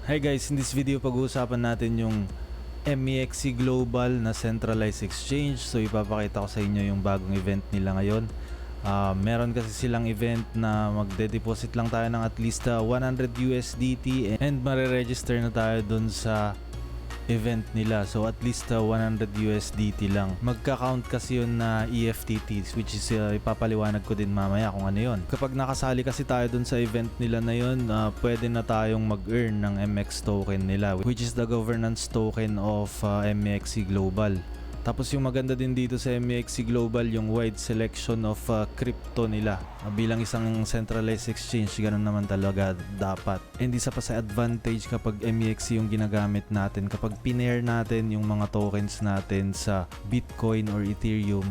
Hi guys, in this video pag-uusapan natin yung MEXC Global na centralized exchange. So ipapakita ko sa inyo yung bagong event nila ngayon. Meron kasi silang event na magde-deposit lang tayo ng at least 100 USDT and mare-register na tayo dun sa event nila. So at least 100 USDT lang. Magka-count kasi yun na EFTT, which is ipapaliwanag ko din mamaya kung ano yun. Kapag nakasali kasi tayo dun sa event nila na yun, pwede na tayong mag-earn ng MX token nila, which is the governance token of MEXC Global. Tapos yung maganda din dito sa MEXC Global, yung wide selection of crypto nila. Bilang isang centralized exchange, ganun naman talaga dapat. And isa pa sa advantage kapag MEXC yung ginagamit natin, kapag pinair natin yung mga tokens natin sa Bitcoin or Ethereum,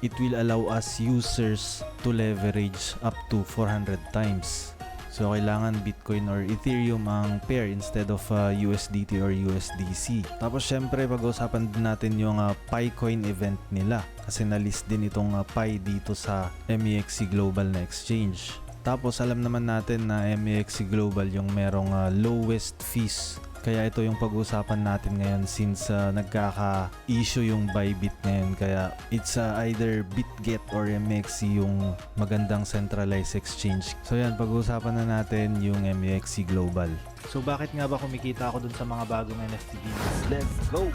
it will allow us users to leverage up to 400 times. So kailangan Bitcoin or Ethereum ang pair instead of USDT or USDC. Tapos syempre pag-uusapan din natin yung PiCoin event nila kasi na-list din itong Pi dito sa MEXC Global na exchange. Tapos alam naman natin na MEXC Global yung merong lowest fees. Kaya ito yung pag-uusapan natin ngayon since nagkaka-issue yung Bybit ngayon. Kaya it's either BitGet or MEXC yung magandang centralized exchange. So yan, pag-uusapan na natin yung MEXC Global. So bakit nga ba kumikita ako dun sa mga bagong NFT games? Let's go!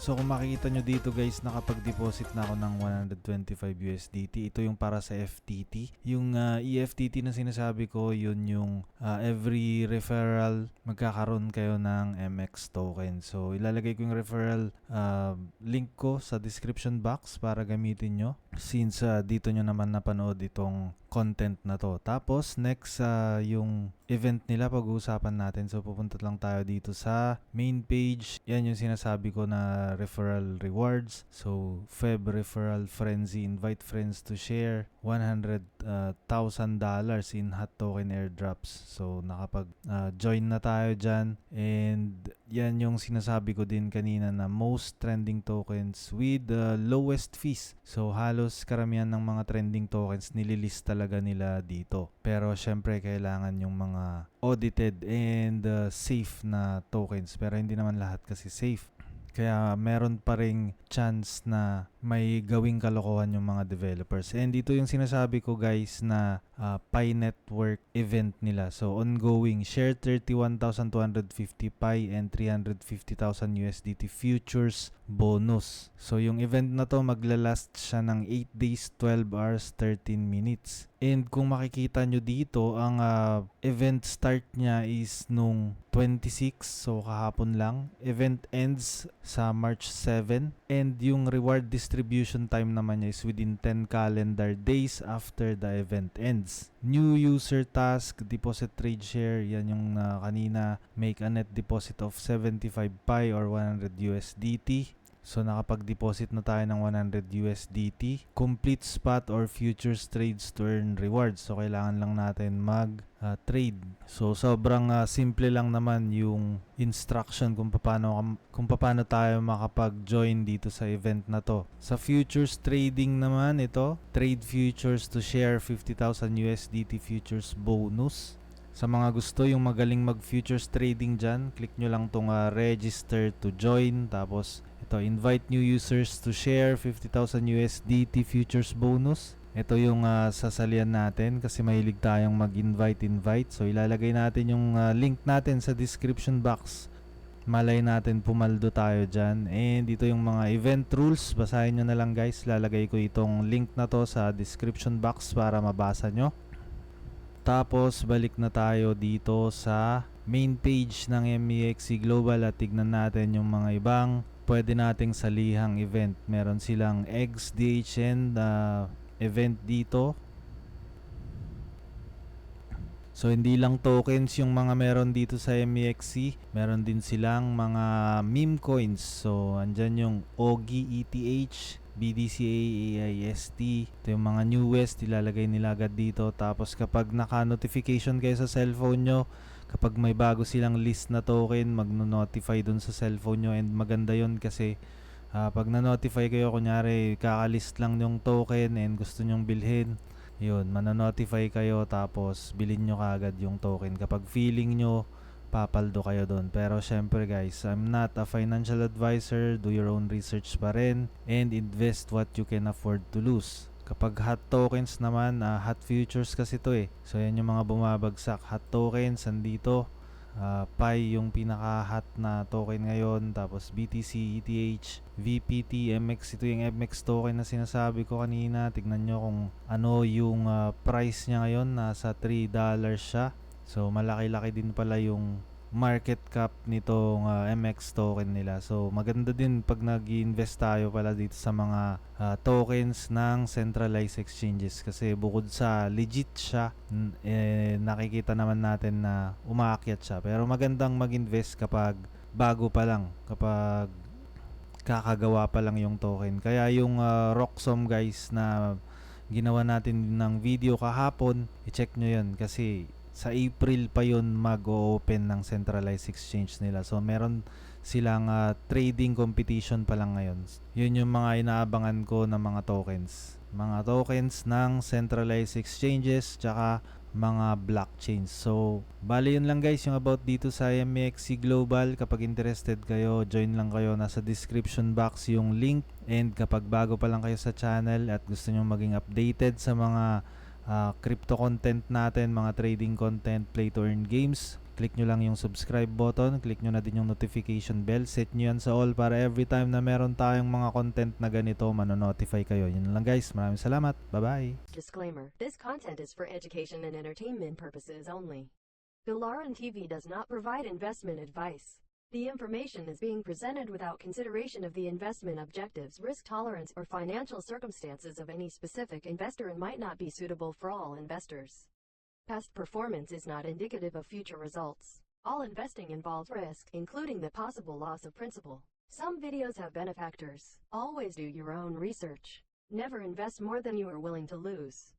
So kung makikita nyo dito guys, nakapag-deposit na ako ng 125 USDT. Ito yung para sa FTT. Yung EFTT na sinasabi ko, yun yung every referral magkakaroon kayo ng MX token. So ilalagay ko yung referral link ko sa description box para gamitin nyo. Since dito nyo naman napanood itong content na to. Tapos next yung event nila pag-uusapan natin. So pupunta lang tayo dito sa main page. Yan yung sinasabi ko na referral rewards. So Feb referral frenzy, invite friends to share $100,000 in hot token airdrops. So nakapag join na tayo dyan, and yan yung sinasabi ko din kanina na most trending tokens with the lowest fees. So halos karamihan ng mga trending tokens nililist talaga nila dito. Pero syempre kailangan yung mga audited and safe na tokens, pero hindi naman lahat kasi safe. Kaya meron pa ring chance na may gawing kalokohan yung mga developers. And dito yung sinasabi ko guys na Pi Network event nila. So ongoing, share 31,250 Pi and 350,000 USDT futures bonus. So yung event na to maglalast siya ng 8 days, 12 hours, 13 minutes. And kung makikita nyo dito, ang event start niya is nung 26, so kahapon lang. Event ends sa March 7. And yung reward distribution time naman niya is within 10 calendar days after the event ends. New user task, deposit trade share, yan yung kanina, make a net deposit of 75 Pi or 100 USDT. So nakapag-deposit na tayo ng 100 USDT. Complete spot or futures trades to earn rewards. So kailangan lang natin mag-trade. So sobrang simple lang naman yung instruction kung paano tayo makapag-join dito sa event na to. Sa futures trading naman ito, trade futures to share 50,000 USDT futures bonus. Sa mga gusto yung magaling mag-futures trading dyan, click nyo lang tong register to join. Tapos ito, invite new users to share 50,000 USDT futures bonus. Ito yung sasalian natin kasi mahilig tayong mag-invite. So ilalagay natin yung link natin sa description box. Malay natin pumaldo tayo dyan. And dito yung mga event rules, basahin nyo na lang guys. Lalagay ko itong link na to sa description box para mabasa nyo. Tapos balik na tayo dito sa main page ng MEXC Global at tignan natin yung mga ibang pwede nating salihang event. Meron silang XDHN event dito. So hindi lang tokens yung mga meron dito sa MEXC, meron din silang mga meme coins. So andyan yung OGI ETH, BDCA, AIST. Ito yung mga newest, ilalagay nila agad dito. Tapos kapag naka-notification kayo sa cellphone nyo, kapag may bago silang list na token, magno-notify dun sa cellphone nyo. And maganda yun kasi pag na-notify kayo, kunyari kakalist lang yung token and gusto nyong bilhin, yun, mananotify kayo tapos bilhin nyo kaagad yung token kapag feeling nyo papaldo kayo doon. Pero syempre guys, I'm not a financial advisor. Do your own research pa rin and invest what you can afford to lose. Kapag hot tokens naman, hot futures kasi to eh. So yan yung mga bumabagsak. Hot tokens, andito. Pi yung pinaka-hot na token ngayon. Tapos BTC, ETH, VPT, MX. Ito yung MX token na sinasabi ko kanina. Tignan nyo kung ano yung price niya ngayon. Nasa $3 siya. So malaki-laki din pala yung market cap nitong MX token nila. So maganda din pag nag-invest tayo pala dito sa mga tokens ng centralized exchanges kasi bukod sa legit siya, nakikita naman natin na umaakyat siya. Pero magandang mag-invest kapag bago pa lang, kapag kakagawa pa lang yung token. Kaya yung Roxom guys na ginawa natin ng video kahapon, i-check nyo yun kasi sa April pa yun mag-o-open ng centralized exchange nila. So meron silang trading competition pa lang ngayon. Yun yung mga inaabangan ko ng mga tokens. Mga tokens ng centralized exchanges tsaka mga blockchains. So, bali yun lang guys yung about dito sa MEXC Global. Kapag interested kayo, join lang kayo. Nasa description box yung link. And kapag bago pa lang kayo sa channel at gusto nyo maging updated sa mga crypto content natin, mga trading content, play to earn games, click nyo lang yung subscribe button, click nyo na din yung notification bell, set nyo yan sa all para every time na meron tayong mga content na ganito, manonotify kayo. Yun lang guys, maraming salamat, bye bye. Disclaimer: this content is for education and entertainment purposes only. Bilaran TV does not provide investment advice. The information is being presented without consideration of the investment objectives, risk tolerance, or financial circumstances of any specific investor and might not be suitable for all investors. Past performance is not indicative of future results. All investing involves risk, including the possible loss of principal. Some videos have benefactors. Always do your own research. Never invest more than you are willing to lose.